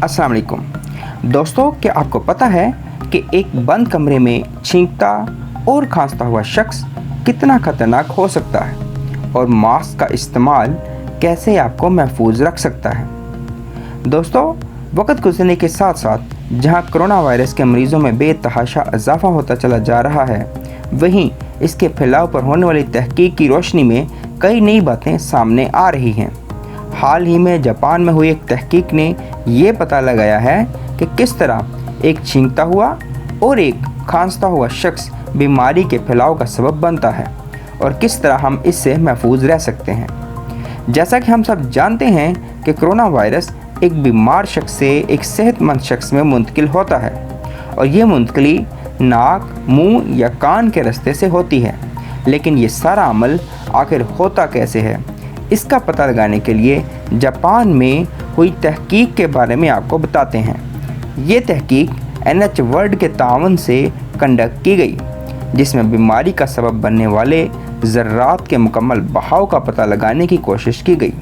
अस्सलाम वालेकुम दोस्तों, क्या आपको पता है कि एक बंद कमरे में छींकता और खांसता हुआ शख्स कितना खतरनाक हो सकता है और मास्क का इस्तेमाल कैसे आपको महफूज रख सकता है। दोस्तों, वक्त गुजरने के साथ साथ जहां कोरोना वायरस के मरीज़ों में बेतहाशा इजाफा होता चला जा रहा है, वहीं इसके फैलाव पर होने वाली तहकीक की रोशनी में कई नई बातें सामने आ रही हैं। हाल ही में जापान में हुई एक तहकीक ने ये पता लगाया है कि किस तरह एक छींकता हुआ और एक खांसता हुआ शख्स बीमारी के फैलाव का सबब बनता है और किस तरह हम इससे महफूज रह सकते हैं। जैसा कि हम सब जानते हैं कि कोरोना वायरस एक बीमार शख्स से एक सेहतमंद शख्स में मुंतकिल होता है और ये मुंतकली नाक, मुंह या कान के रास्ते से होती है। लेकिन ये सारा अमल आखिर होता कैसे है, इसका पता लगाने के लिए जापान में हुई तहकीक के बारे में आपको बताते हैं। ये तहकीक NH वर्ल्ड के तावन से कंडक्ट की गई, जिसमें बीमारी का सबब बनने वाले ज़र्रात के मुकम्मल बहाव का पता लगाने की कोशिश की गई,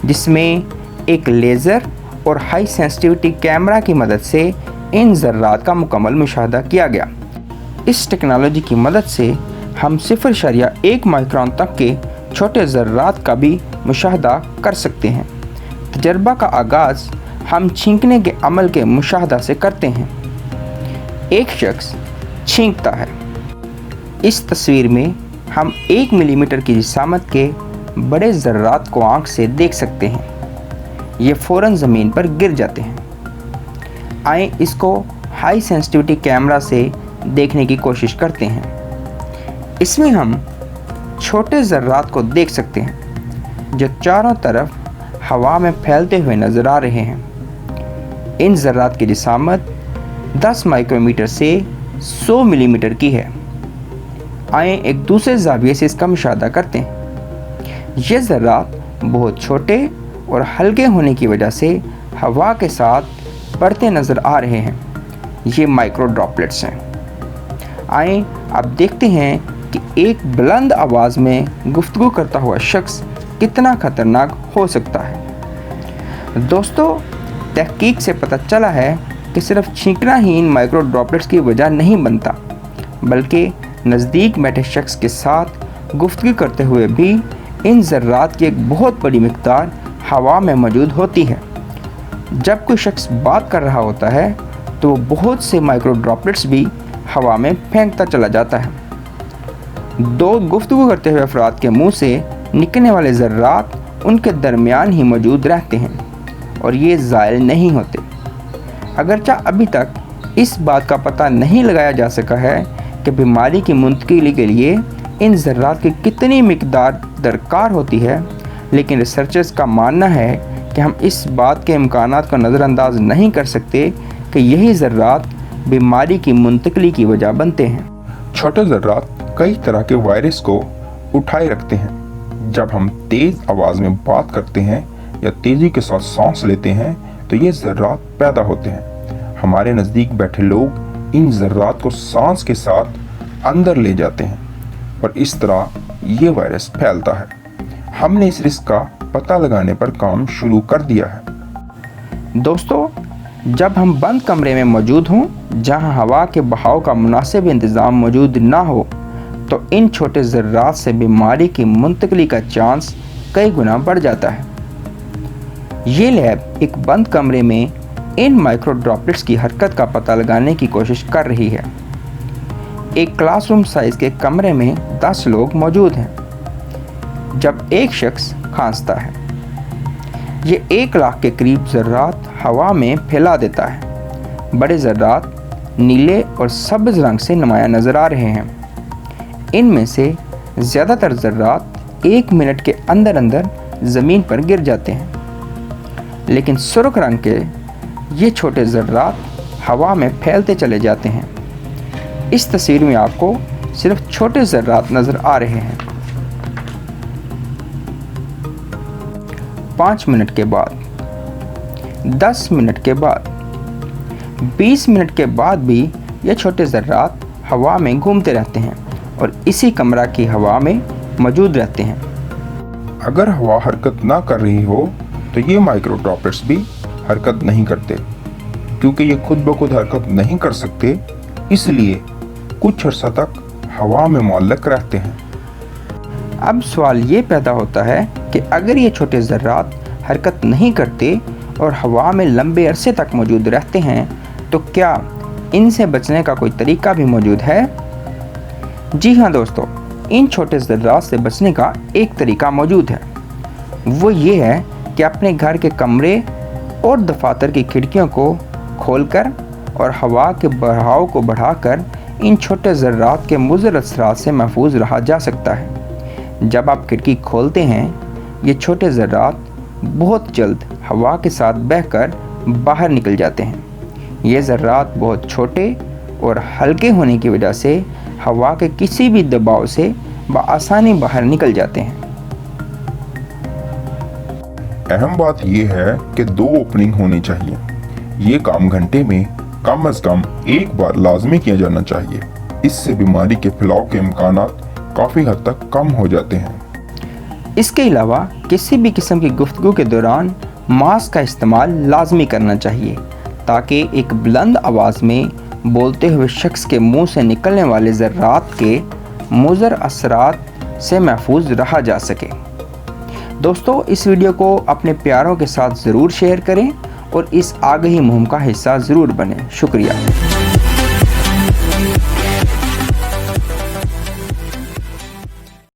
जिसमें एक लेज़र और हाई सेंसिटिविटी कैमरा की मदद से इन ज़र्रात का मुकम्मल मुशाहदा किया गया। इस टेक्नोलॉजी की मदद से हम 0.1 माइक्रोन तक के छोटे ज़र्रात का भी मुशाहदा कर सकते हैं। तजर्बा का आगाज़ हम छींकने के अमल के मुशाहदा से करते हैं। एक शख्स छींकता है। इस तस्वीर में हम 1 मिलीमीटर की जिसामत के बड़े ज़र्रात को आँख से देख सकते हैं। ये फ़ौरन ज़मीन पर गिर जाते हैं। आइए इसको हाई सेंसिटिविटी कैमरा से देखने की कोशिश करते हैं। इसमें हम छोटे ज़र्रात को देख सकते हैं जो चारों तरफ हवा में फैलते हुए नज़र आ रहे हैं। इन ज़र्रात की जिसामत 10 माइक्रोमीटर से 100 मिलीमीटर की है। आइए एक दूसरे ज़ाविये से इसका मुशाहदा करते हैं। ये ज़र्रात बहुत छोटे और हल्के होने की वजह से हवा के साथ बढ़ते नज़र आ रहे हैं। ये माइक्रो ड्रॉपलेट्स हैं। आइए अब देखते हैं कि एक बुलंद आवाज़ में गुफ्तगू करता हुआ शख्स कितना ख़तरनाक हो सकता है। दोस्तों, तहकीक से पता चला है कि सिर्फ छींकना ही इन माइक्रो ड्रॉपलेट्स की वजह नहीं बनता, बल्कि नज़दीक बैठे शख्स के साथ गुफ्तगू करते हुए भी इन ज़र्रात की एक बहुत बड़ी मिक़दार हवा में मौजूद होती है। जब कोई शख्स बात कर रहा होता है तो बहुत से माइक्रो ड्रॉपलेट्स भी हवा में फेंकता चला जाता है। दो गुफ्तगू करते हुए अफराद के मुंह से निकलने वाले ज़र्रात उनके दरमियान ही मौजूद रहते हैं और ये ज़ायल नहीं होते। अगरचे अभी तक इस बात का पता नहीं लगाया जा सका है कि बीमारी की मुंतकिली के लिए इन ज़र्रात की कितनी मिक़दार दरकार होती है, लेकिन रिसर्चर्स का मानना है कि हम इस बात के इम्कानात को नज़रअंदाज नहीं कर सकते कि यही ज़र्रात बीमारी की मुंतकिली की वजह बनते हैं। छोटे ज़र्रात कई तरह के वायरस को उठाए रखते हैं। जब हम तेज़ आवाज़ में बात करते हैं या तेज़ी के साथ सांस लेते हैं तो ये ज़र्रात पैदा होते हैं। हमारे नज़दीक बैठे लोग इन ज़र्रात को सांस के साथ अंदर ले जाते हैं और इस तरह ये वायरस फैलता है। हमने इस रिस्क का पता लगाने पर काम शुरू कर दिया है। दोस्तों, जब हम बंद कमरे में मौजूद हों जहां हवा के बहाव का मुनासिब इंतज़ाम मौजूद ना हो, तो इन छोटे ज़र्रात से बीमारी की मुंतकिली का चांस कई गुना बढ़ जाता है। ये लैब एक बंद कमरे में इन माइक्रो ड्रॉपलेट्स की हरकत का पता लगाने की कोशिश कर रही है। एक क्लासरूम साइज़ के कमरे में 10 लोग मौजूद हैं। जब एक शख्स खांसता है, ये 1 लाख के करीब ज़र्रात हवा में फैला देता है। बड़े ज़र्रात नीले और सब्ज़ रंग से नुमाया नज़र आ रहे हैं। इनमें से ज़्यादातर ज़र्रात 1 मिनट के अंदर अंदर ज़मीन पर गिर जाते हैं, लेकिन सुर्ख रंग के ये छोटे ज़र्रात हवा में फैलते चले जाते हैं। इस तस्वीर में आपको सिर्फ छोटे ज़र्रात नज़र आ रहे हैं। 5 मिनट के बाद, 10 मिनट के बाद, 20 मिनट के बाद भी ये छोटे ज़र्रात हवा में घूमते रहते हैं और इसी कमरा की हवा में मौजूद रहते हैं। अगर हवा हरकत ना कर रही हो तो ये माइक्रो ड्रॉपलेट्स भी हरकत नहीं करते। क्योंकि ये खुद ब खुद हरकत नहीं कर सकते, इसलिए कुछ अर्सा तक हवा में मुअल्लक रहते हैं। अब सवाल ये पैदा होता है कि अगर ये छोटे ज़र्रात हरकत नहीं करते और हवा में लंबे अरसे तक मौजूद रहते हैं तो क्या इनसे बचने का कोई तरीका भी मौजूद है? जी हाँ दोस्तों, इन छोटे ज़र्रात से बचने का एक तरीका मौजूद है। वो ये है कि अपने घर के कमरे और दफातर की खिड़कियों को खोलकर और हवा के बहाव को बढ़ाकर इन छोटे ज़र्रात के मुज़र असरात से महफूज रहा जा सकता है। जब आप खिड़की खोलते हैं, ये छोटे ज़र्रात बहुत जल्द हवा के साथ बहकर बाहर निकल जाते हैं। ये ज़र्रात बहुत छोटे और हल्के होने की वजह से हवा के किसी भी दबाव से बआसानी बाहर निकल जाते हैं। अहम बात यह है कि 2 ओपनिंग होनी चाहिए। ये काम घंटे में कम से कम एक बार लाजमी किया जाना चाहिए। इससे बीमारी के फैलाव के इम्कानात काफ़ी हद तक कम हो जाते हैं। इसके अलावा किसी भी किस्म की गुफ्तगू के दौरान मास्क का इस्तेमाल लाजमी करना चाहिए ताकि एक बुलंद आवाज़ में बोलते हुए शख्स के मुंह से निकलने वाले ज़र्रात के मुज़र असरात से महफूज रहा जा सके। दोस्तों, इस वीडियो को अपने प्यारों के साथ ज़रूर शेयर करें और इस आगाही मुहिम का हिस्सा ज़रूर बनें। शुक्रिया।